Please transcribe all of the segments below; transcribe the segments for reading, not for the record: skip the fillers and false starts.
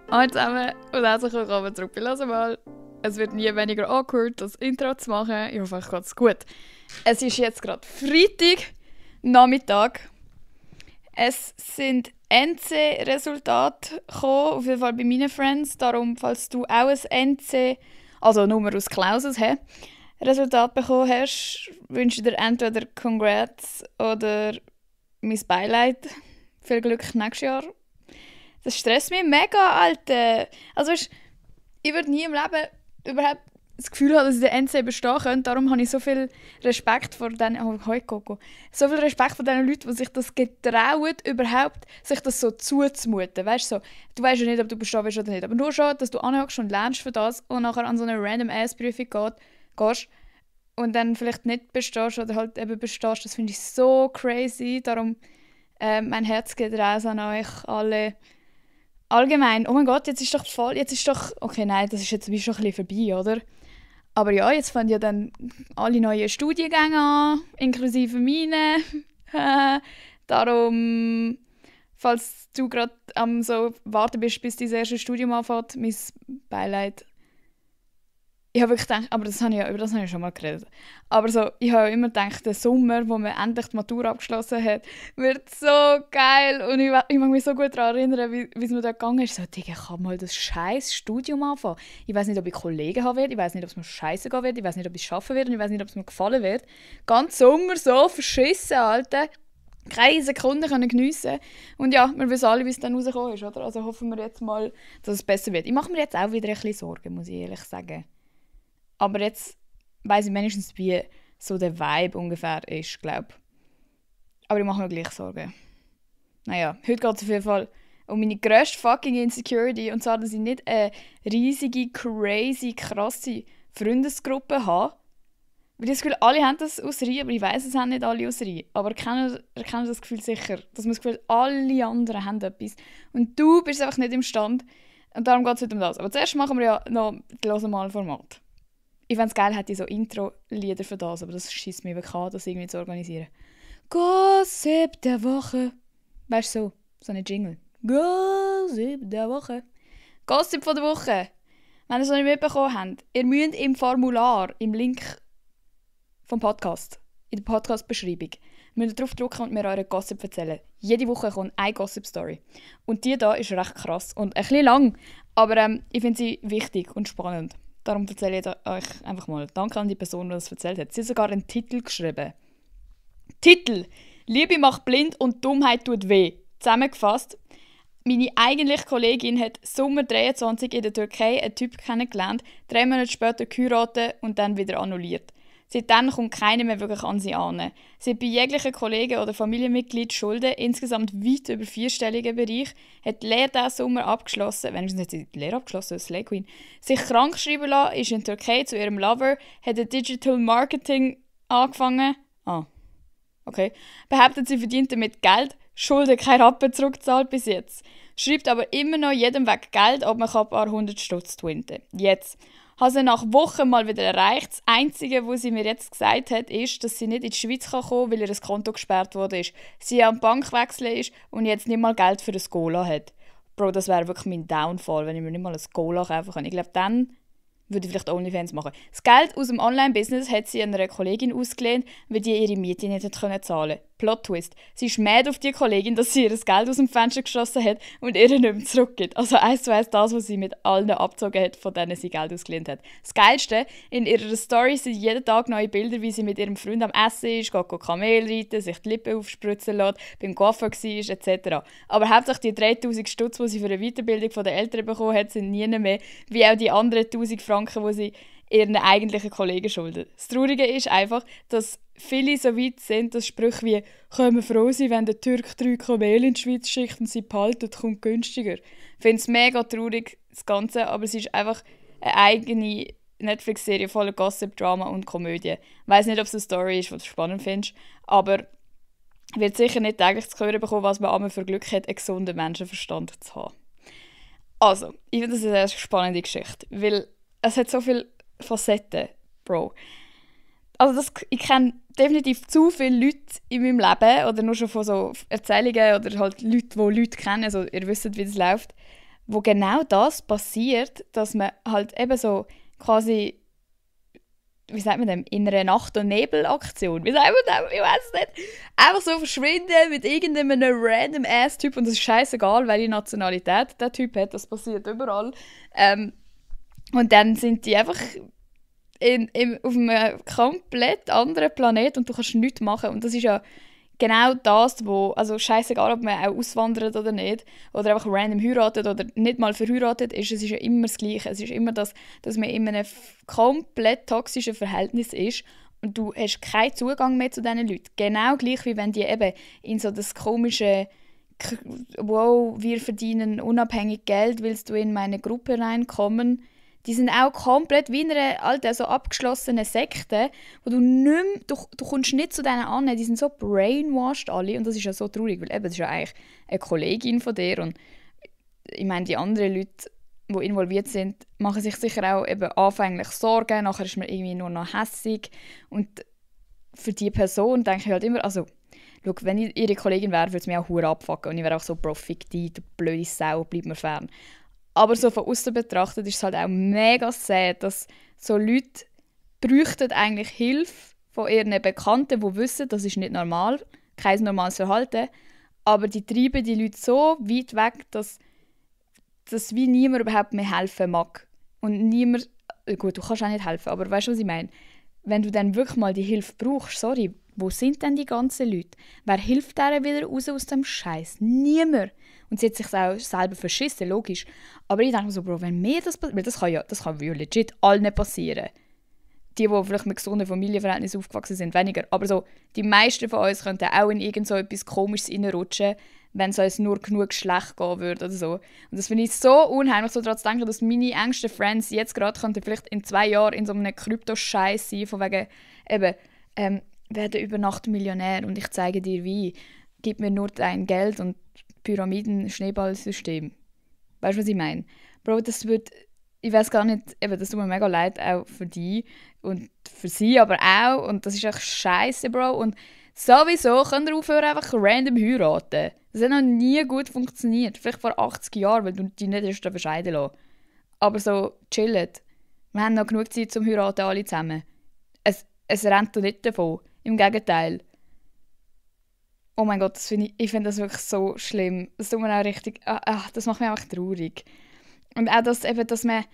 Hallo zusammen und herzlich willkommen zurück bei «Lass mal». Es wird nie weniger awkward, das Intro zu machen. Ich hoffe, euch geht's gut. Es ist jetzt gerade Freitag, Nachmittag. Es sind NC-Resultate gekommen, auf jeden Fall bei meinen Friends. Darum, falls du auch ein NC, also Nummer aus Klauses, Resultat bekommen hast, wünsche ich dir entweder Congrats oder mein Beileid. Viel Glück nächstes Jahr. Das stresst mich mega, Alter. Also ich würde nie im Leben überhaupt das Gefühl haben, dass ich den NC bestehen könnte. Darum habe ich so viel Respekt vor den... So viel Respekt vor den Leuten, die sich das getrauen, überhaupt sich das so zuzumuten. Weißt du, so, du weißt ja nicht, ob du bestehen willst oder nicht. Aber nur schon, dass du anhockst und lernst für das und nachher an so eine random-Ass-Prüfung gehst und dann vielleicht nicht bestehst oder halt eben bestehst, das finde ich so crazy. Darum mein Herz geht raus an euch alle. Allgemein, oh mein Gott, okay, nein, das ist jetzt wie schon ein bisschen vorbei, oder? Aber ja, jetzt fangen ja dann alle neue Studiengänge an, inklusive meine. Darum, falls du gerade am so warten bist, bis dein erstes Studium anfängt, mein Beileid. Ich habe wirklich gedacht, aber über das habe ich schon mal geredet. Aber so, ich habe immer gedacht, der Sommer, wo man endlich die Matur abgeschlossen hat, wird so geil. Und ich mag mich so gut daran erinnern, wie es mir da gegangen ist. So, Digga, ich kann mal das scheiß Studium anfangen. Ich weiß nicht, ob ich Kollegen haben werde, ich weiß nicht, ob es mir scheiße gehen wird, ich weiß nicht, ob ich es schaffen werde und ich weiß nicht, ob es mir gefallen wird. Ganz Sommer so verschissen, Alter. Keine Sekunde können geniessen. Und ja, wir wissen alle, wie es dann rausgekommen ist, oder? Also hoffen wir jetzt mal, dass es besser wird. Ich mache mir jetzt auch wieder ein bisschen Sorgen, muss ich ehrlich sagen. Aber jetzt weiss ich wenigstens, wie so der Vibe ungefähr ist, glaube ich. Aber ich mache mir gleich Sorgen. Naja, heute geht es auf jeden Fall um meine grösste fucking Insecurity. Und zwar, dass ich nicht eine riesige, crazy, krasse Freundesgruppe habe. Weil ich das Gefühl, alle haben das aus Reihe, aber ich weiss, es haben nicht alle aus Reihe. Aber erkennen das Gefühl sicher, dass man das Gefühl, alle anderen haben etwas. Und du bist einfach nicht imstande. Und darum geht es heute um das. Aber zuerst machen wir ja noch das Format. Ich fände es geil, hätte ich so Intro-Lieder für das, aber das schießt mir wirklich an, das irgendwie zu organisieren. Gossip der Woche. Weißt du, so eine Jingle. Gossip der Woche. Gossip von der Woche. Wenn ihr es noch nicht mitbekommen habt, ihr müsst im Formular, im Link vom Podcast, in der Podcast-Beschreibung, müsst ihr drauf drücken und mir euren Gossip erzählen. Jede Woche kommt eine Gossip-Story. Und die hier ist recht krass und ein bisschen lang, aber ich finde sie wichtig und spannend. Darum erzähle ich euch einfach mal. Danke an die Person, die das erzählt hat. Sie hat sogar einen Titel geschrieben. Titel: Liebe macht blind und Dummheit tut weh. Zusammengefasst: Meine eigentliche Kollegin hat Sommer 23 in der Türkei einen Typ kennengelernt, 3 Monate später geheiratet und dann wieder annulliert. Seitdem kommt keiner mehr wirklich an sie an. Sie hat bei jeglichen Kollegen oder Familienmitglied Schulden, insgesamt weit über 4-stelligen Bereich, hat die Lehre diesen Sommer abgeschlossen, wenigstens hat sie die Lehre abgeschlossen, Slay Queen, sich krank schreiben lassen, ist in die Türkei zu ihrem Lover, hat ein Digital Marketing angefangen. Okay. Behauptet, sie verdient damit Geld, Schulden kein Rappen zurückgezahlt bis jetzt. Schreibt aber immer noch jedem weg Geld, ob man ein paar 100 Stutz twinten. Jetzt. Habe sie nach Wochen mal wieder erreicht. Das Einzige, was sie mir jetzt gesagt hat, ist, dass sie nicht in die Schweiz kommen kann, weil ihr Konto gesperrt wurde. Sie am Bankwechsel ist und jetzt nicht mal Geld für ein Gola hat. Bro, das wäre wirklich mein Downfall, wenn ich mir nicht mal ein Gola kaufen kann. Ich glaube, dann würde ich vielleicht OnlyFans machen. Das Geld aus dem Online-Business hat sie einer Kollegin ausgelehnt, weil die ihre Miete nicht zahlen konnte. Plot-Twist. Sie ist mad auf die Kollegin, dass sie ihr Geld aus dem Fenster geschossen hat und ihr nicht mehr zurückgibt. Also 1:1 das, was sie mit allen abgezogen hat, von denen sie Geld ausgelehnt hat. Das Geilste, in ihrer Story sind jeden Tag neue Bilder, wie sie mit ihrem Freund am Essen ist, geht Kamel reiten, sich die Lippen aufspritzen lässt, beim Coiffeur war, etc. Aber hauptsächlich die 3000 Stutz, die sie für eine Weiterbildung der Eltern bekommen hat, sind nie mehr, wie auch die anderen 1000 Franken, die sie ihren eigentlichen Kollegen schulden. Das Traurige ist einfach, dass viele so weit sind, dass Sprüche wie «Können wir froh sein, wenn der Türk 3 Kamele in die Schweiz schickt und sie behalten, kommt günstiger». Ich finde es mega traurig, das Ganze, aber es ist einfach eine eigene Netflix-Serie voller Gossip, Drama und Komödie. Ich weiss nicht, ob es eine Story ist, die du spannend findest, aber ich werde sicher nicht täglich zu hören bekommen, was man einmal für Glück hat, einen gesunden Menschenverstand zu haben. Also, ich finde das eine sehr spannende Geschichte, weil es hat so viele Facetten, Bro. Also ich kenne definitiv zu viele Leute in meinem Leben, oder nur schon von so Erzählungen oder halt Leute, die Leute kennen, also ihr wisst, wie das läuft, wo genau das passiert, dass man halt eben so quasi, wie sagt man dem, in einer Nacht- und Nebel-Aktion, wie sagt man dem, ich weiß es nicht, einfach so verschwinden mit irgendeinem random Ass-Typ und es ist scheißegal, welche Nationalität der Typ hat, das passiert überall. Und dann sind die einfach auf einem komplett anderen Planet und du kannst nichts machen. Und das ist ja genau das, wo, also scheißegal, ob man auch auswandert oder nicht, oder einfach random heiratet oder nicht mal verheiratet ist, es ist ja immer das Gleiche. Es ist immer das, dass man in einem komplett toxischen Verhältnis ist und du hast keinen Zugang mehr zu diesen Leuten. Genau gleich, wie wenn die eben in so das komische «Wow, wir verdienen unabhängig Geld, willst du in meine Gruppe reinkommen?» Die sind auch komplett wie in einer alten, so abgeschlossenen Sekte, wo du nicht mehr, du kommst nicht zu denen an, die sind so brainwashed alle und das ist ja so traurig, weil eben, das ist ja eigentlich eine Kollegin von dir und ich meine, die anderen Leute, die involviert sind, machen sich sicher auch eben anfänglich Sorgen, nachher ist man irgendwie nur noch hässig und für die Person denke ich halt immer, also schau, wenn ich ihre Kollegin wäre, würde es mich auch hure abfucken und ich wäre auch so, Bro, fick dich, du blöde Sau, bleib mir fern. Aber so von außen betrachtet ist es halt auch mega sad, dass so Leute bräuchten eigentlich Hilfe von ihren Bekannten, die wissen, das ist nicht normal, kein normales Verhalten, aber die treiben die Leute so weit weg, dass wie niemand überhaupt mehr helfen mag. Und niemand, gut, du kannst auch nicht helfen, aber weißt du, was ich meine? Wenn du dann wirklich mal die Hilfe brauchst, sorry, wo sind denn die ganzen Leute? Wer hilft denen wieder raus aus dem Scheiß? Niemand. Und sie hat sich auch selber verschissen, logisch. Aber ich denke mir so, Bro, wenn mir das passiert, weil das kann ja legit allen passieren. Die vielleicht mit gesunden Familienverhältnissen aufgewachsen sind, weniger. Aber so, die meisten von uns könnten auch in irgend so etwas Komisches reinrutschen, wenn es uns nur genug schlecht gehen würde oder so. Und das finde ich so unheimlich, so daran zu denken, dass meine engsten Friends jetzt gerade könnten vielleicht in 2 Jahren in so einem Krypto-Scheiß sein, von wegen, eben, werde über Nacht Millionär und ich zeige dir wie. Gib mir nur dein Geld und Pyramiden-Schneeballsystem. Weißt du, was ich meine? Bro, das wird, ich weiß gar nicht, eben, das tut mir mega leid, auch für die und für sie aber auch. Und das ist echt scheiße, Bro. Und sowieso könnt ihr aufhören, einfach random heiraten. Das hat noch nie gut funktioniert. Vielleicht vor 80 Jahren, weil du dich nicht hast bescheiden lassen. Aber so, chillt. Wir haben noch genug Zeit zum Heiraten, alle zusammen. Es rennt doch nicht davon. Im Gegenteil. Oh mein Gott, ich finde das wirklich so schlimm. Das tut mir auch richtig, das macht mich einfach traurig. Und auch das eben, dass man,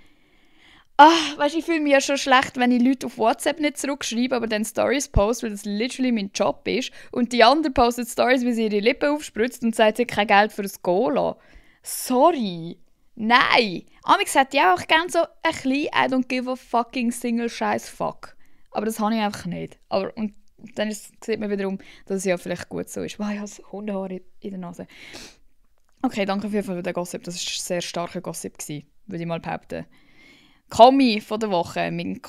weißt, ich fühle mich ja schon schlecht, wenn ich Leute auf WhatsApp nicht zurückschreibe, aber dann Stories poste, weil das literally mein Job ist. Und die andere postet Stories, wie sie ihre Lippen aufspritzt und sagt, sie hat kein Geld für ein Cola. Sorry. Nein. Amix hätte ich auch gerne so ein bisschen I don't give a fucking single scheiß fuck. Aber das habe ich einfach nicht. Und dann sieht man wiederum, dass es ja vielleicht gut so ist. Wow, ich habe Hundehaare in der Nase. Okay, danke auf jeden Fall für den Gossip. Das war ein sehr starker Gossip, würde ich mal behaupten. Kommi von der Woche, mein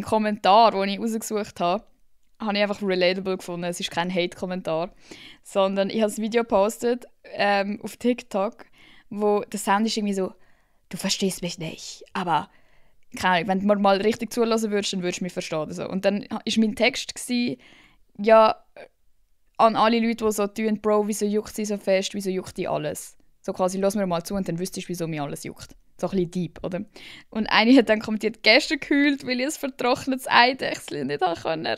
Kommentar, den ich rausgesucht habe, habe ich einfach relatable gefunden. Es ist kein Hate-Kommentar, sondern ich habe ein Video gepostet auf TikTok, wo der Sound ist irgendwie so, du verstehst mich nicht, aber keine Ahnung, wenn du mir mal richtig zulassen würdest, dann würdest du mich verstehen. So. Und dann war mein Text, ja, an alle Leute, die so tun, Bro, wieso juckt sie so fest, wieso juckt die alles? So quasi, lass mir mal zu und dann wüsstest du, wieso mir alles juckt. So ein bisschen deep, oder? Und eine hat dann kommentiert, gestern gekühlt, weil ich ein vertrocknetes Eidechsel nicht retten konnte.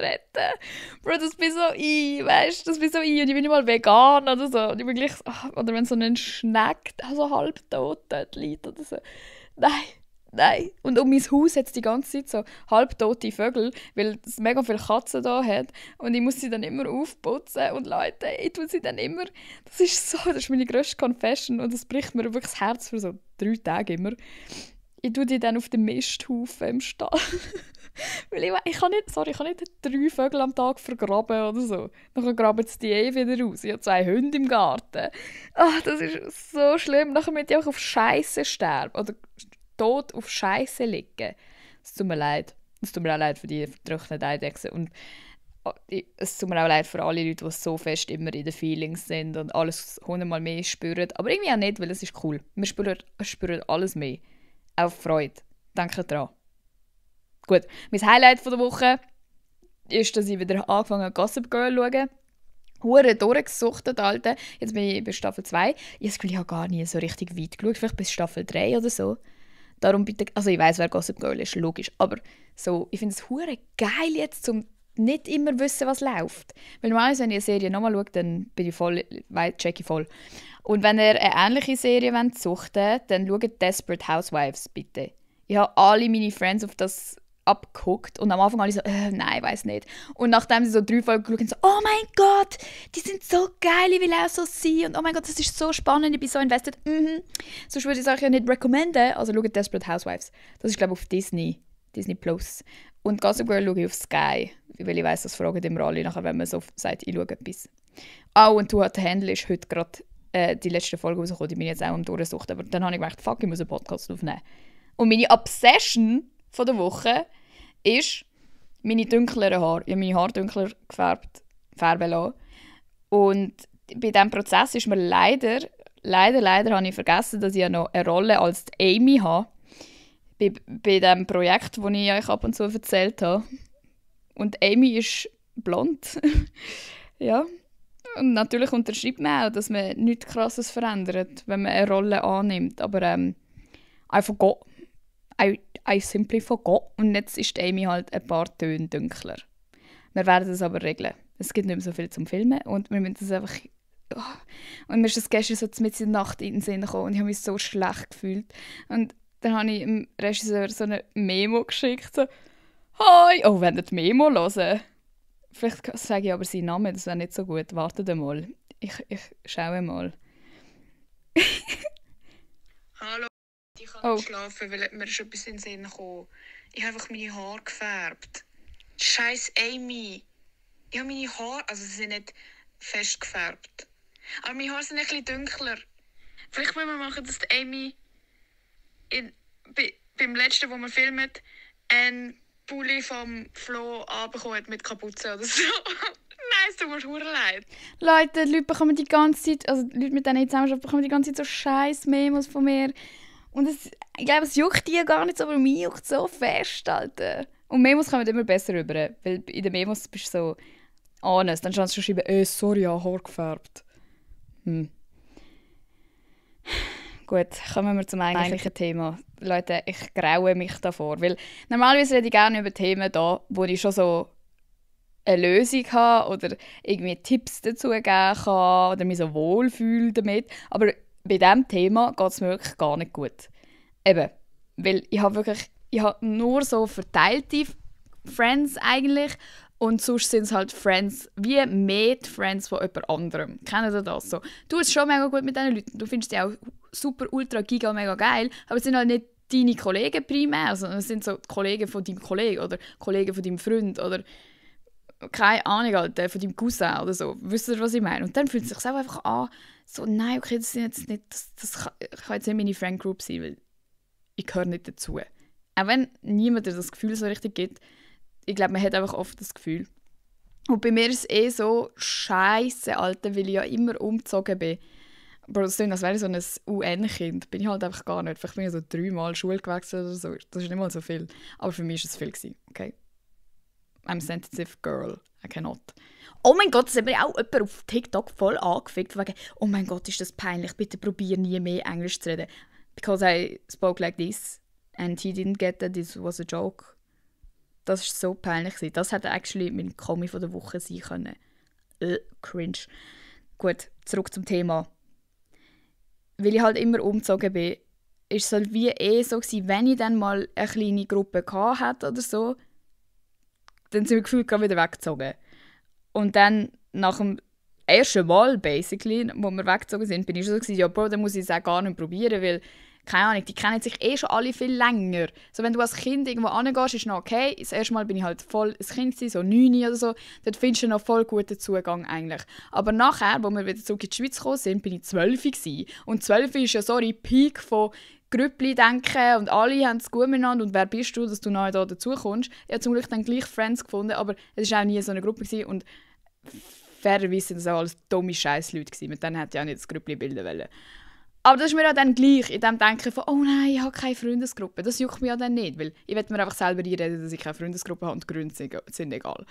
Bro, das bin so ich, weißt du, das bin so ich und ich bin nicht mal vegan oder so. Und ich bin gleich, oder wenn so ein Schneck so halb tot dort liegt oder so. Nein. Und um mein Haus hat es die ganze Zeit so halbtote Vögel, weil es mega viele Katzen da hat. Und ich muss sie dann immer aufputzen. Und Leute, ich tue sie dann immer... Das ist meine grösste Confession und das bricht mir wirklich das Herz für so 3 Tage immer. Ich tue die dann auf den Misthaufen im Stall. Weil ich kann nicht 3 Vögel am Tag vergraben oder so. Dann graben sie die wieder raus. Ich habe 2 Hunde im Garten. Das ist so schlimm. Nachher müssen die auch auf Scheiße sterben. Oder tot auf Scheiße liegen. Es tut mir leid. Es tut mir auch leid für die vertrockneten Eidechsen. Und es tut mir auch leid für alle Leute, die so fest immer in den Feelings sind und alles 100-mal mehr spüren. Aber irgendwie auch nicht, weil es ist cool. Wir spüren alles mehr. Auch Freude. Denke dran. Gut, mein Highlight von der Woche ist, dass ich wieder angefangen habe, Gossip Girl zu schauen. hure durchgesuchtet, Alter. Jetzt bin ich bei Staffel 2. Ich habe das Gefühl, ich habe gar nie so richtig weit geschaut. Vielleicht bis Staffel 3 oder so. Darum bitte, also ich weiss, wer Gossip Girl ist, logisch. Aber so, ich finde es hure geil jetzt, zum nicht immer wissen, was läuft. Weil normalerweise, wenn ich eine Serie nochmal schaue, dann bin ich voll, check ich voll. Und wenn ihr eine ähnliche Serie suchten wollt, dann schaut Desperate Housewives, bitte. Ich habe alle meine Friends auf das abgeguckt und am Anfang alle so, nein, ich weiß nicht. Und nachdem sie so 3 Folgen geschaut haben, so, oh mein Gott, die sind so geil, ich will auch so sein. Und oh mein Gott, das ist so spannend, ich bin so invested. Sonst würde ich es euch ja nicht recommenden. Also schaut Desperate Housewives. Das ist, glaube ich, auf Disney Plus. Und Gossip Girl schaue ich auf Sky. Weil ich weiss, das fragen immer alle nachher, wenn man so sagt, ich schaue etwas. Und Too Hot to Handle ist heute gerade die letzte Folge rausgekommen, die bin ich jetzt auch am Durchsuchen. Aber dann habe ich gedacht, fuck, ich muss einen Podcast aufnehmen. Und meine Obsession von der Woche ist meine dunkleren Haare. Ich habe meine Haare dunkler färben lassen. Und bei diesem Prozess ist mir leider habe ich vergessen, dass ich ja noch eine Rolle als Amy habe. Bei dem Projekt, das ich euch ab und zu erzählt habe. Und Amy ist blond. Ja. Und natürlich unterschreibt man auch, dass man nichts Krasses verändert, wenn man eine Rolle annimmt. Aber I forgot. I simply forgot. Und jetzt ist Amy halt ein paar Töne dunkler. Wir werden das aber regeln. Es gibt nicht mehr so viel zum Filmen und wir müssen das einfach... Oh. Und mir ist das gestern so mitten in der Nacht in den Sinn gekommen und ich habe mich so schlecht gefühlt. Und dann habe ich dem Regisseur so eine Memo geschickt, so «Hi!» Oh, wenn ihr die Memo hören. Vielleicht sage ich aber seinen Namen, das wäre nicht so gut. Wartet mal. Ich schaue mal. Hallo. Ich kann nicht schlafen, weil mir ist etwas in den Sinn gekommen. Ich habe einfach meine Haare gefärbt. Scheiß Amy. Ich habe meine Haare, also sie sind nicht fest gefärbt. Aber meine Haare sind ein bisschen dunkler. Vielleicht müssen wir machen, dass die Amy beim letzten, wo wir filmen, einen Pulli vom Flo anbekommen hat mit Kapuze oder so. Nein, es tut mir verdammt leid. Leute, die Leute bekommen die ganze Zeit, also die Leute, mit denen ich zusammen bekommen die ganze Zeit so scheiß Memos von mir. Und ich glaube, es juckt die gar nicht so, aber mich juckt so fest, Alter. Und Memos kommen immer besser rüber, weil in den Memos bist du so honest. Dann kannst du schon schreiben, sorry, ich habe Haar gefärbt. Gut, kommen wir zum eigentlichen Thema. Leute, ich graue mich davor, weil normalerweise rede ich gerne über Themen da, wo ich schon so eine Lösung habe oder irgendwie Tipps dazu geben kann oder mich so wohlfühle damit. Aber bei diesem Thema geht es mir wirklich gar nicht gut. Eben, weil ich habe nur so verteilte Friends eigentlich und sonst sind es halt Friends, wie mehr die Friends von jemand anderem. Kennen Sie das so? Du bist schon mega gut mit diesen Leuten, du findest die auch super, ultra, giga, mega geil, aber es sind halt nicht deine Kollegen primär, sondern es sind so Kollegen von deinem Kollegen oder Kollegen von deinem Freund oder keine Ahnung, Alter, von deinem Cousin oder so. Wisst ihr, was ich meine? Und dann fühlt es sich auch einfach an, so, nein, okay, das sind jetzt nicht, das kann jetzt nicht meine Friend Group sein, weil ich gehöre nicht dazu. Auch wenn niemand dir das Gefühl so richtig gibt, ich glaube, man hat einfach oft das Gefühl. Und bei mir ist es so scheiße, Alter, weil ich ja immer umgezogen bin. Aber das klingt, als wäre ich so ein UN-Kind. Bin ich halt einfach gar nicht. Vielleicht bin ich so 3-mal Schule gewechselt oder so. Das ist nicht mal so viel. Aber für mich war es viel gewesen, okay? I'm a sensitive girl. I cannot. Oh mein Gott, das hat mir auch jemand auf TikTok voll angefickt. Wegen, oh mein Gott, ist das peinlich. Bitte probier nie mehr Englisch zu reden. Because I spoke like this and he didn't get that this was a joke. Das war so peinlich. Das hätte actually mein Kommi von der Woche sein können. Cringe. Gut, zurück zum Thema. Weil ich halt immer umgezogen bin, ist es halt wie so gewesen, wenn ich dann mal eine kleine Gruppe hatte oder so, dann sind wir gefühlt gerade wieder weggezogen. Und dann nach dem ersten Mal, basically, wo wir weggezogen sind, bin ich schon so gewesen, ja Bro, dann muss ich es auch gar nicht probieren, weil, keine Ahnung, die kennen sich schon alle viel länger. So, wenn du als Kind irgendwo hingehst, ist noch okay. Das erste Mal bin ich halt voll ein Kind gewesen, so 9 oder so. Dort findest du noch voll guten Zugang eigentlich. Aber nachher, wo wir wieder zurück in die Schweiz gekommen sind, bin ich 12 gewesen. Und 12 ist ja, sorry, Peak von Grüppli denken und alle haben es gut miteinander und wer bist du, dass du neu da dazukommst. Ich habe zum Glück dann gleich Friends gefunden, aber es war auch nie so eine Gruppe gewesen. Und fairerweise waren das auch alles dumme Scheissleute, mit denen hätte ich auch nicht das Grüppli bilden wollen. Aber das ist mir auch dann gleich, in dem Denken von, oh nein, ich habe keine Freundesgruppe. Das juckt mich ja dann nicht, weil ich will mir einfach selber einreden, dass ich keine Freundesgruppe habe und die Gründe sind egal.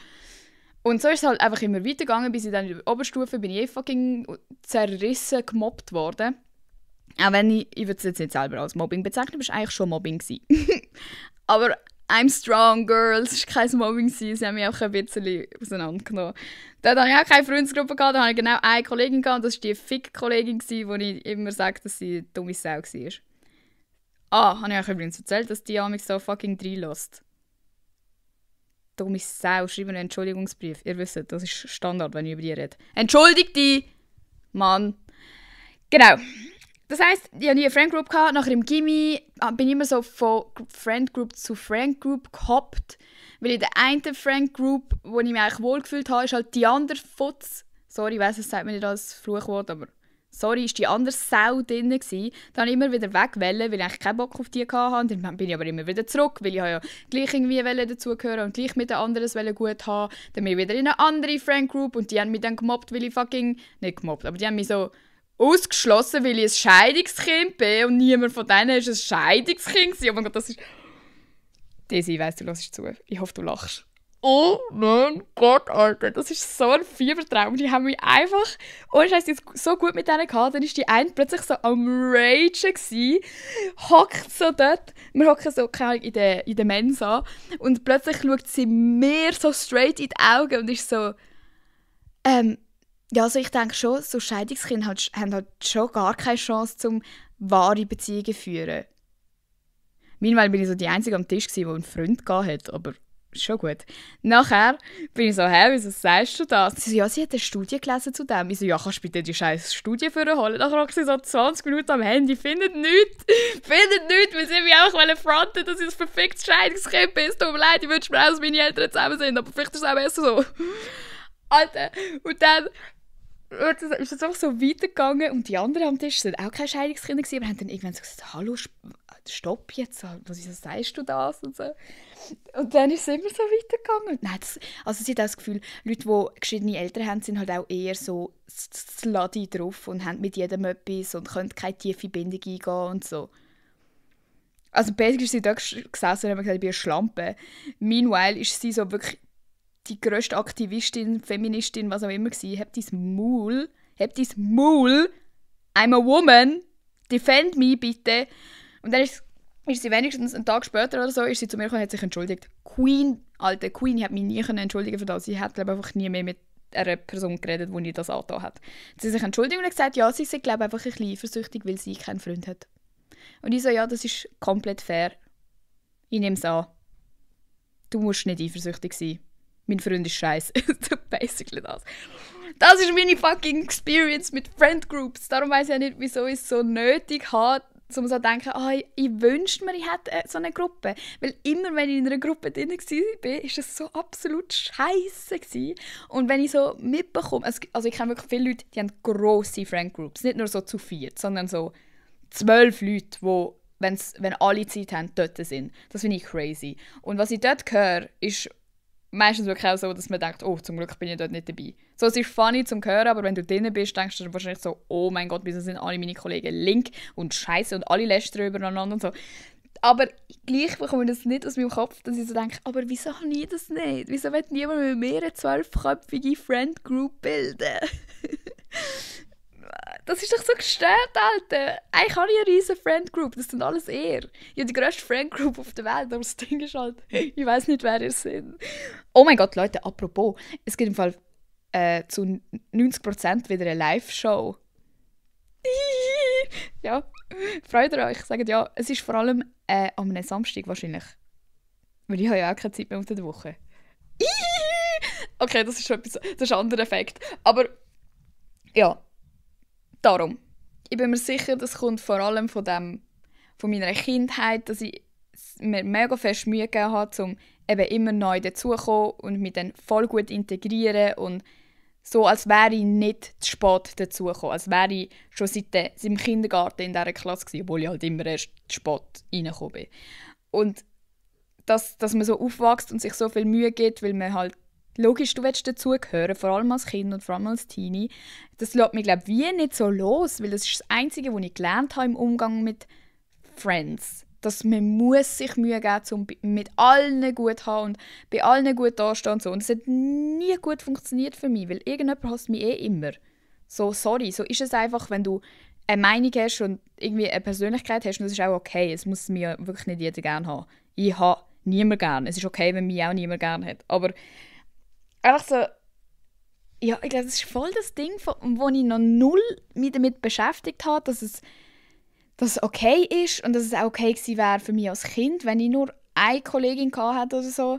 Und so ist es halt einfach immer weitergegangen, bis ich dann in der Oberstufe bin ich fucking zerrissen, gemobbt worden. Auch wenn ich würde es jetzt nicht selber als Mobbing bezeichnen, aber es war eigentlich schon Mobbing. Aber I'm strong, girls, es war kein Mobbing, sie haben mich auch ein bisschen auseinandergenommen. Dort hatte ich auch keine Freundesgruppe, da hatte ich genau eine Kollegin und das war die Fick-Kollegin, wo ich immer sage, dass sie eine dumme Sau war. Habe ich euch übrigens erzählt, dass die mich so fucking reinlässt. Dumme Sau, schreibe einen Entschuldigungsbrief. Ihr wisst, das ist Standard, wenn ich über die rede. Entschuldigt die! Mann. Genau. Das heisst, ich hatte nie eine Friendgroup. Nachher im Gymi bin ich immer so von Friendgroup zu Friendgroup gehoppt. Weil in der einen Friendgroup, wo ich mich eigentlich wohlgefühlt habe, ist halt die andere Futz. Sorry, ich weiss, es sagt mir nicht als Fluchwort, aber sorry, ist die andere Sau drin gewesen. Dann habe ich immer wieder wegwählen, weil ich eigentlich keinen Bock auf die hatte. Dann bin ich aber immer wieder zurück, weil ich ja gleich irgendwie dazugehören und gleich mit den anderen gut haben. Dann bin ich wieder in eine andere Friendgroup und die haben mich dann gemobbt, weil ich fucking... Nicht gemobbt, aber die haben mich so ausgeschlossen, weil ich ein Scheidungskind bin und niemand von denen war ein Scheidungskind. Oh mein Gott, das ist... Daisy, ich weiss, du hörst zu. Ich hoffe, du lachst. Oh mein Gott, Alter, das ist so ein Fiebertraum. Die haben mich einfach... Ohne Scheiß, so gut mit denen gehabt. Dann war die eine plötzlich so am Ragen gewesen. Hockt so dort. Wir hocken so in der Mensa. Und plötzlich schaut sie mir so straight in die Augen und ist so... Ja, also ich denke schon, so Scheidungskinder haben halt schon gar keine Chance, um wahre Beziehungen zu führen. Meanwhile bin ich so die Einzige am Tisch, die einen Freund hatte, aber ist schon gut. Nachher bin ich so, wieso sagst du das? Sie so, ja, sie hat eine Studie gelesen zu dem. Ich so, ja, kannst du bitte die scheiß Studie vorholen? Nachher habe ich sie so 20 Minuten am Handy, findet nichts, weil sie mich auch fronten, dass ich ein perfektes Scheidungskind bin. Es tut mir leid, ich wünsche mir auch, dass meine Eltern zusammen sind, aber vielleicht ist es auch besser so. Alter, und dann ist es einfach so weitergegangen und die anderen am Tisch sind auch keine Scheidungskinder gewesen, aber haben dann irgendwann so gesagt, hallo, stopp jetzt, wieso sagst du das und so. Und dann ist es immer so weitergegangen. Nein, also sie hat auch das Gefühl, Leute, die geschiedene Eltern haben, sind halt auch eher so slutty drauf und haben mit jedem etwas und können keine tiefe Bindung eingehen und so. Also basically ist sie da gesessen und hat gesagt, ich bin eine Schlampe. Meanwhile ist sie so wirklich die grösste Aktivistin, Feministin, was auch immer war. Hab dein Maul. I'm a woman. Defend me, bitte. Und dann ist sie wenigstens einen Tag später oder so, ist sie zu mir gekommen und hat sich entschuldigt. Queen, ich habe mich nie entschuldigen für das. Sie hat, glaube ich, einfach nie mehr mit einer Person geredet, die das angetan hat. Sie hat sich entschuldigt und hat gesagt, ja, sie ist, glaube ich, einfach ein bisschen eifersüchtig, weil sie keinen Freund hat. Und ich so, ja, das ist komplett fair. Ich nehme es an. Du musst nicht eifersüchtig sein. Mein Freund ist scheiße. Basically das. Das ist meine fucking Experience mit Friendgroups. Darum weiss ich ja nicht, wieso ich es so nötig habe, um so zu denken, ich wünschte mir, ich hätte so eine Gruppe. Weil immer, wenn ich in einer Gruppe drin war, war es so absolut scheiße gewesen. Und wenn ich so mitbekomme, also ich kenne wirklich viele Leute, die haben grosse Friendgroups. Nicht nur so zu 4, sondern so 12 Leute, die, wenn alle Zeit haben, dort sind. Das finde ich crazy. Und was ich dort höre, ist meistens wirklich auch so, dass man denkt, oh, zum Glück bin ich dort nicht dabei. So, es ist funny zum Hören, aber wenn du drinnen bist, denkst du wahrscheinlich so, oh mein Gott, wieso sind alle meine Kollegen link und scheiße und alle lästern übereinander und so. Aber gleich bekomme ich das nicht aus meinem Kopf, dass ich so denke, aber wieso habe ich das nicht? Wieso will niemand mit mir eine 12-köpfige Friend-Group bilden? Das ist doch so gestört, Alter. Eigentlich habe ich eine riesige Friend-Group, das sind alles ihr. Ich habe die grösste Friend-Group auf der Welt, aber das Ding ist halt, ich weiss nicht, wer ihr seid. Oh mein Gott, Leute, apropos, es gibt im Fall zu 90% wieder eine Live-Show. Ja, freut ihr euch? Sagt ja, es ist vor allem am Samstag wahrscheinlich. Weil ich habe ja auch keine Zeit mehr unter der Woche. Okay, das ist schon etwas, das ist ein anderer Effekt. Aber ja, darum. Ich bin mir sicher, das kommt vor allem von meiner Kindheit, dass ich mir mega fest Mühe gegeben habe, um eben immer neu dazuzukommen und mich dann voll gut integrieren und so, als wäre ich nicht zu spät dazugekommen. Als wäre ich schon seit dem Kindergarten in dieser Klasse gewesen, obwohl ich halt immer erst zu spät reingekommen bin. Und dass man so aufwächst und sich so viel Mühe gibt, weil man halt, logisch, du willst dazugehören, vor allem als Kind und vor allem als Teenie, das lässt mich, glaube ich, wie nicht so los, weil das ist das Einzige, was ich gelernt habe im Umgang mit Friends. dass man muss sich Mühe geben muss, um mit allen gut zu haben und bei allen gut dastehen und so. Und es hat nie gut funktioniert für mich, weil irgendjemand hasst mich immer. So, sorry, so ist es einfach, wenn du eine Meinung hast und irgendwie eine Persönlichkeit hast, und das ist auch okay. Es muss mir wirklich nicht jeder gerne haben. Ich habe niemand gerne. Es ist okay, wenn mich auch niemand gerne hat. Aber einfach so, ja, ich glaube, das ist voll das Ding, wo ich noch null mich damit beschäftigt habe, dass es okay ist und dass es auch okay gewesen wäre für mich als Kind, wenn ich nur eine Kollegin hatte oder so.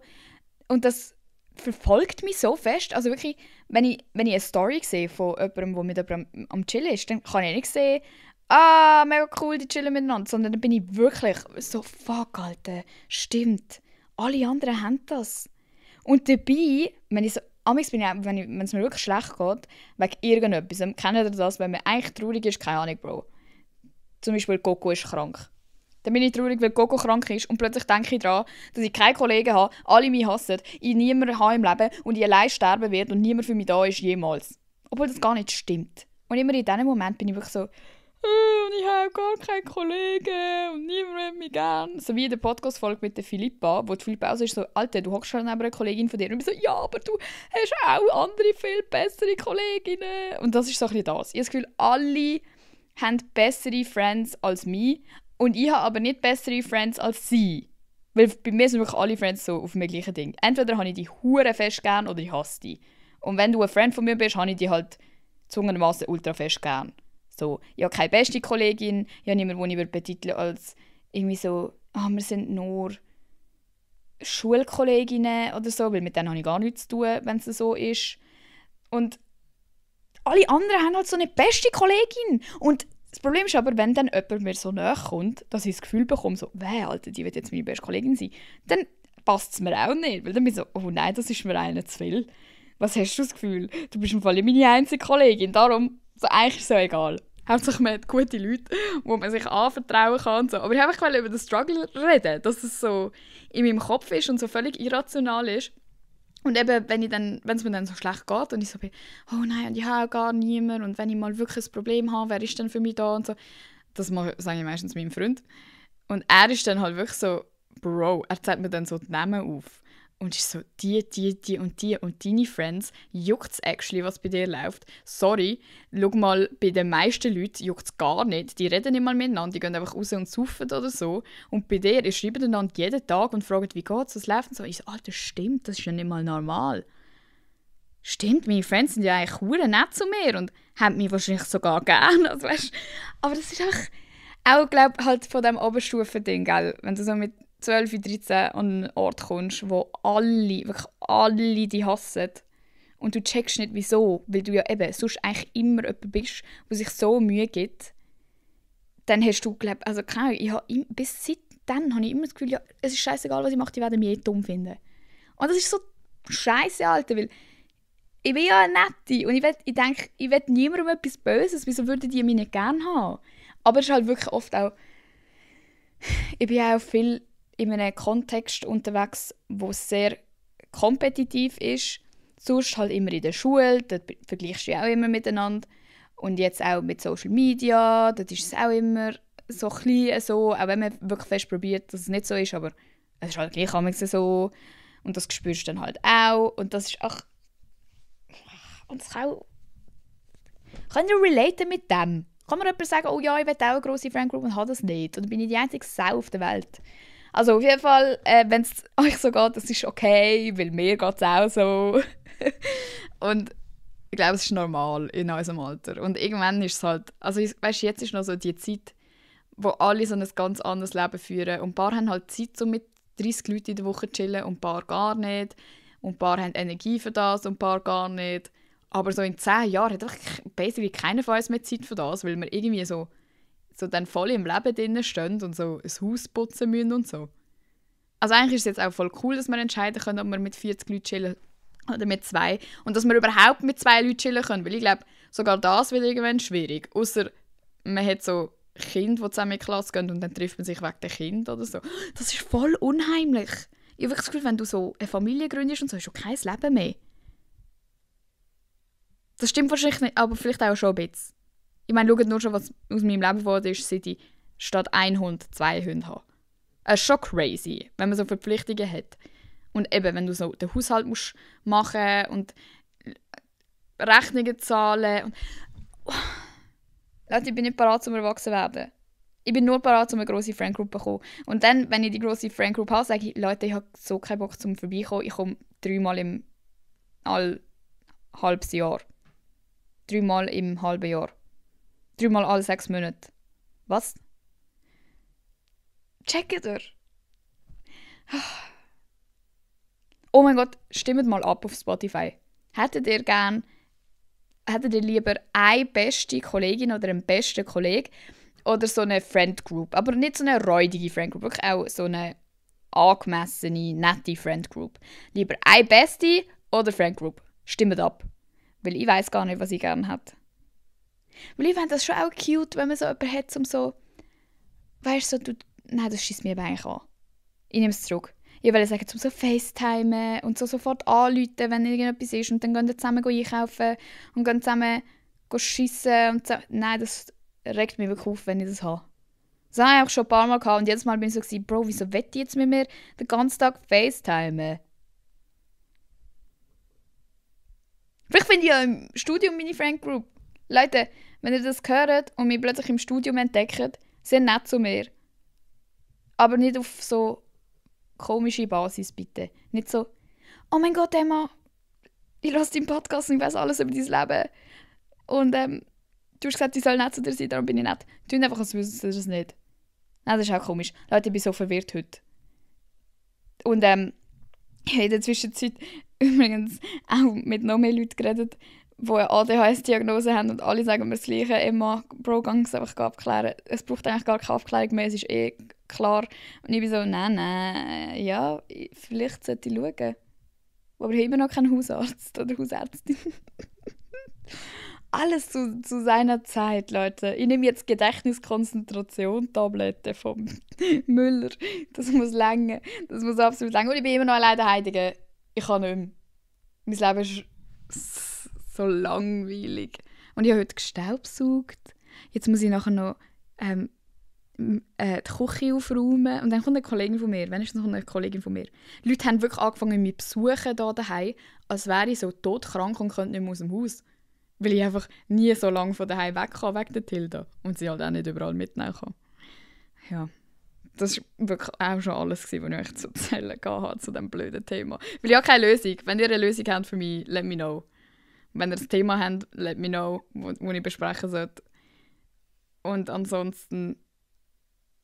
Und das verfolgt mich so fest. Also wirklich, wenn ich eine Story sehe von jemandem, der mit jemandem am Chillen ist, dann kann ich nicht sehen, mega cool, die chillen miteinander, sondern dann bin ich wirklich so, fuck, Alter, stimmt. Alle anderen haben das. Und dabei, wenn ich so, amigs bin ich, wenn es mir wirklich schlecht geht, wegen irgendetwas, kennt ihr das, wenn man eigentlich traurig ist, keine Ahnung, Bro. Zum Beispiel Coco ist krank. Dann bin ich traurig, weil Coco krank ist und plötzlich denke ich daran, dass ich keine Kollegen habe, alle mich hassen, ich niemanden habe im Leben und ich allein sterben werde und niemand für mich da ist, jemals. Obwohl das gar nicht stimmt. Und immer in diesem Moment bin ich wirklich so, und ich habe gar keine Kollegen und niemand hat mich gern. So wie in der Podcast-Folge mit der Philippa, wo die Philippa auch so ist, so, Alter, du hockst schon neben einer Kollegin von dir. Und ich so, ja, aber du hast auch andere, viel bessere Kolleginnen. Und das ist so ein bisschen das. Ich habe das Gefühl, alle haben bessere Friends als mich. Und ich habe aber nicht bessere Friends als sie. Weil bei mir sind wirklich alle Friends so auf dem gleichen Ding. Entweder habe ich die hure fest gern oder ich hasse die. Und wenn du ein Friend von mir bist, habe ich die halt zwungenermassen ultra fest gern. So, ich habe keine beste Kollegin, ich habe niemanden, den ich betiteln würde als irgendwie so, wir sind nur Schulkolleginnen oder so, weil mit denen habe ich gar nichts zu tun, wenn es so ist. Und alle anderen haben halt so eine beste Kollegin. Und das Problem ist aber, wenn dann jemand mir so nahe kommt, dass ich das Gefühl bekomme, so, Alter, die wird jetzt meine beste Kollegin sein, dann passt es mir auch nicht. Weil dann bin ich so, oh nein, das ist mir einer zu viel. Was hast du das Gefühl? Du bist im Fall meine einzige Kollegin, darum, so, eigentlich ist es so egal. Hauptsächlich man hat gute Leute, wo man sich anvertrauen kann und so. Aber ich wollte einfach über den Struggle reden, dass es so in meinem Kopf ist und so völlig irrational ist. Und eben, wenn es mir dann so schlecht geht und ich so bin, oh nein, und ich habe gar niemanden und wenn ich mal wirklich ein Problem habe, wer ist denn für mich da und so. Das sage ich meistens meinem Freund. Und er ist dann halt wirklich so, Bro, er zeigt mir dann so die Namen auf. Und ist so, die und die und deine Friends, juckt es actually, was bei dir läuft. Sorry, schau mal, bei den meisten Leuten juckt es gar nicht. Die reden nicht mal miteinander, die gehen einfach raus und saufen oder so. Und bei dir, ihr schreibt einander jeden Tag und fragt, wie geht's, was läuft und so. Ich so, Alter, stimmt, das ist ja nicht mal normal. Stimmt, meine Friends sind ja eigentlich verdammt nett zu mir und haben mich wahrscheinlich sogar gern. Also, weißt, aber das ist auch glaube halt von diesem Oberstufen-Ding, gell? Wenn du so mit 12, 13 an einen Ort kommst, wo wirklich alle die hassen und du checkst nicht wieso, weil du ja eben sonst eigentlich immer jemand bist, der sich so Mühe gibt, dann hast du, glaube also keine Ahnung, bis seitdem habe ich immer das Gefühl, ja, es ist scheißegal, was ich mache, die werden mich dumm finden. Und das ist so scheiße, Alter, weil ich bin ja eine Nette und ich denke, ich will niemandem etwas Böses, wieso würden die mich nicht gerne haben? Aber es ist halt wirklich oft auch, ich bin auch viel in einem Kontext unterwegs, wo es sehr kompetitiv ist. Sonst halt immer in der Schule, dort vergleichst du ja auch immer miteinander. Und jetzt auch mit Social Media, dort ist es auch immer so klein so, auch wenn man wirklich fest probiert, dass es nicht so ist, aber es ist halt gleich manchmal so. Und das spürst du dann halt auch. Und das ist auch... Und das kann ich relaten mit dem? Kann mir jemand sagen, oh ja, ich will auch eine grosse Friendgroup und habe das nicht? Oder bin ich die einzige Sau auf der Welt? Also auf jeden Fall, wenn es euch so geht, das ist okay, weil mir geht es auch so. Und ich glaube, es ist normal in unserem Alter. Und irgendwann ist es halt, also weißt, jetzt ist noch so die Zeit, wo alle so ein ganz anderes Leben führen. Und ein paar haben halt Zeit, so mit 30 Leuten in der Woche zu chillen und ein paar gar nicht. Und ein paar haben Energie für das und ein paar gar nicht. Aber so in 10 Jahren hat einfach basically keiner von uns mehr Zeit für das, weil wir irgendwie so dann voll im Leben drin stehen und so ein Haus putzen müssen und so. Also eigentlich ist es jetzt auch voll cool, dass wir entscheiden können, ob wir mit 40 Leuten chillen oder mit 2. Und dass wir überhaupt mit 2 Leuten chillen können, weil ich glaube, sogar das wird irgendwann schwierig. Ausser man hat so Kinder, die zusammen in die Klasse gehen und dann trifft man sich wegen der Kinder oder so. Das ist voll unheimlich. Ich habe wirklich das Gefühl, wenn du so eine Familie gründest und so, hast du kein Leben mehr. Das stimmt wahrscheinlich nicht, aber vielleicht auch schon ein bisschen. Ich meine, schaut nur schon, was aus meinem Leben geworden ist, seit ich statt 1 Hund 2 Hunde habe. Es ist schon crazy, wenn man so Verpflichtungen hat. Und eben, wenn du so den Haushalt musst machen und Rechnungen zahlen. Und Leute, ich bin nicht bereit, um erwachsen zu werden. Ich bin nur bereit, um eine grosse Friendgroup zu bekommen. Und dann, wenn ich die grosse Friendgroup habe, sage ich, Leute, ich habe so keinen Bock zum Vorbeikommen. Ich komme 3-mal im halbes Jahr. 3-mal im halben Jahr. 3-mal alle 6 Monate. Was? Checkt ihr? Oh mein Gott, stimmt mal ab auf Spotify. Hättet ihr lieber eine beste Kollegin oder einen besten Kollegen oder so eine Friendgroup? Aber nicht so eine räudige Friendgroup, wirklich auch so eine angemessene, nette Friendgroup. Lieber eine beste oder Friendgroup? Stimmt ab. Weil ich weiss gar nicht, was ich gerne hätte. Weil ich fände das schon auch cute, wenn man so jemanden hat, um so... Weißt du, nein, das schießt mir aber eigentlich an. Ich nehme es zurück. Ich will sagen, zum so FaceTimen und so sofort anrufen, wenn irgendetwas ist. Und dann gehen wir zusammen einkaufen und gehen zusammen schiessen. Und nein, das regt mich wirklich auf, wenn ich das habe. Das habe ich auch schon ein paar Mal gehabt. Und jedes Mal bin ich so gewesen, Bro, wieso will ich jetzt mit mir den ganzen Tag FaceTimen? Vielleicht finde ich ja im Studium meine Friendgroup. Leute, wenn ihr das hört und mich plötzlich im Studium entdeckt, sehr nett zu mir. Aber nicht auf so komische Basis, bitte. Nicht so, oh mein Gott, Emma, ich höre deinen Podcast und ich weiss alles über dein Leben. Und du hast gesagt, ich soll nett zu dir sein, darum bin ich nett. Tun einfach, als wüsstest du das nicht. Nein, das ist auch komisch. Leute, ich bin so verwirrt heute. Und ich habe in der Zwischenzeit übrigens auch mit noch mehr Leuten geredet, die eine ADHS-Diagnose haben und alle sagen mir das Gleiche. Emma, Bro, gang es einfach abklären. Es braucht eigentlich gar keine Aufklärung mehr, es ist klar. Und ich bin so, nein, ja, vielleicht sollte ich schauen. Aber ich habe immer noch keinen Hausarzt oder Hausärztin. Alles zu seiner Zeit, Leute. Ich nehme jetzt Gedächtniskonzentration-Tabletten vom Müller. Das muss länger. Das muss absolut länger. Und ich bin immer noch alleine daheim. Ich kann nicht mehr. Mein Leben ist so langweilig. Und ich habe heute gestaubsaugt. Jetzt muss ich nachher noch die Küche aufräumen. Und dann kommt eine Kollegin von mir. Wenigstens noch eine Kollegin von mir. Die Leute haben wirklich angefangen, mich zu besuchen hier daheim, als wäre ich so todkrank und könnte nicht mehr aus dem Haus. Weil ich einfach nie so lange von daheim weg kann, wegen der Tilda. Und sie halt auch nicht überall mitnehmen kann. Ja, das war wirklich auch schon alles, was ich euch zu erzählen hatte zu diesem blöden Thema. Weil ich habe keine Lösung. Wenn ihr eine Lösung habt für mich, let me know. Wenn ihr ein Thema habt, let me know, wo ich besprechen sollte. Und ansonsten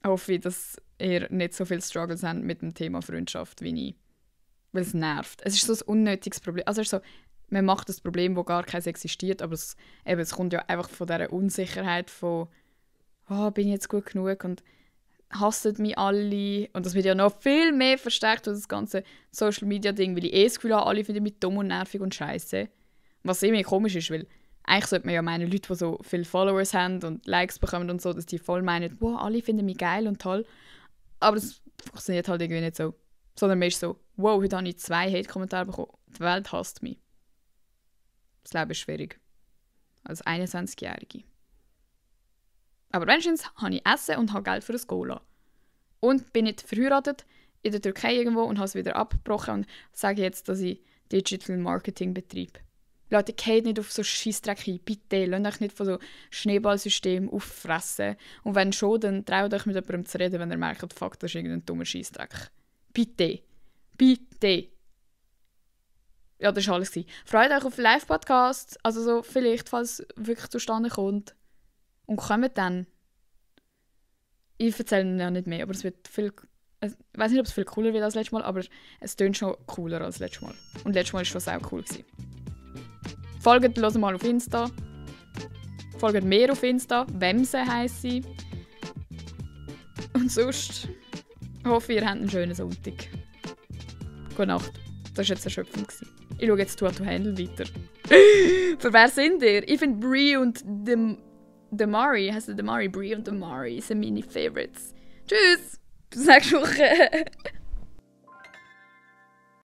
hoffe ich, dass ihr nicht so viele Struggles habt mit dem Thema Freundschaft wie ich. Weil es nervt. Es ist so ein unnötiges Problem. Also es ist so, man macht das Problem, wo gar keins existiert, aber es kommt ja einfach von dieser Unsicherheit von bin ich jetzt gut genug und hassen mich alle. Und das wird ja noch viel mehr verstärkt durch das ganze Social-Media-Ding, weil ich das Gefühl habe, alle finden mich dumm und nervig und scheiße. Was irgendwie komisch ist, weil eigentlich sollte man ja meinen, Leute, die so viele Followers haben und Likes bekommen und so, dass die voll meinen, wow, alle finden mich geil und toll. Aber das funktioniert halt irgendwie nicht so. Sondern man ist so, wow, heute habe ich 2 Hate-Kommentare bekommen. Die Welt hasst mich. Das Leben ist schwierig. Als 21-Jährige. Aber wenigstens habe ich Essen und habe Geld für ein Cola. Und bin nicht verheiratet in der Türkei irgendwo und habe es wieder abgebrochen und sage jetzt, dass ich Digital Marketing betreibe. Leute, geht nicht auf so Scheissdreck ein. Bitte, lasst euch nicht von so Schneeballsystemen auffressen. Und wenn schon, dann traut euch mit jemandem zu reden, wenn ihr merkt, fuck, das ist irgendein dummer Scheissdreck. Bitte. Bitte. Ja, das war alles. Freut euch auf Live-Podcasts, also so vielleicht, falls es wirklich zustande kommt. Und kommt dann. Ich erzähle ja nicht mehr, aber es wird viel... Ich weiß nicht, ob es viel cooler wird als letztes Mal, aber es tönt schon cooler als letztes Mal. Und letztes Mal war es schon sehr cool. Folgt los mal auf Insta. Folgt mir auf Insta. Wemse heisst sie. Und sonst hoffe ich, ihr habt einen schönen Sonntag. Gute Nacht. Das war jetzt erschöpfend. Ich schaue jetzt Too Hot to Handle weiter. Für wer sind ihr? Ich finde Brie und Damari, heisst der Damari? Brie und Damari sind meine Favorites. Tschüss! Bis nächste Woche!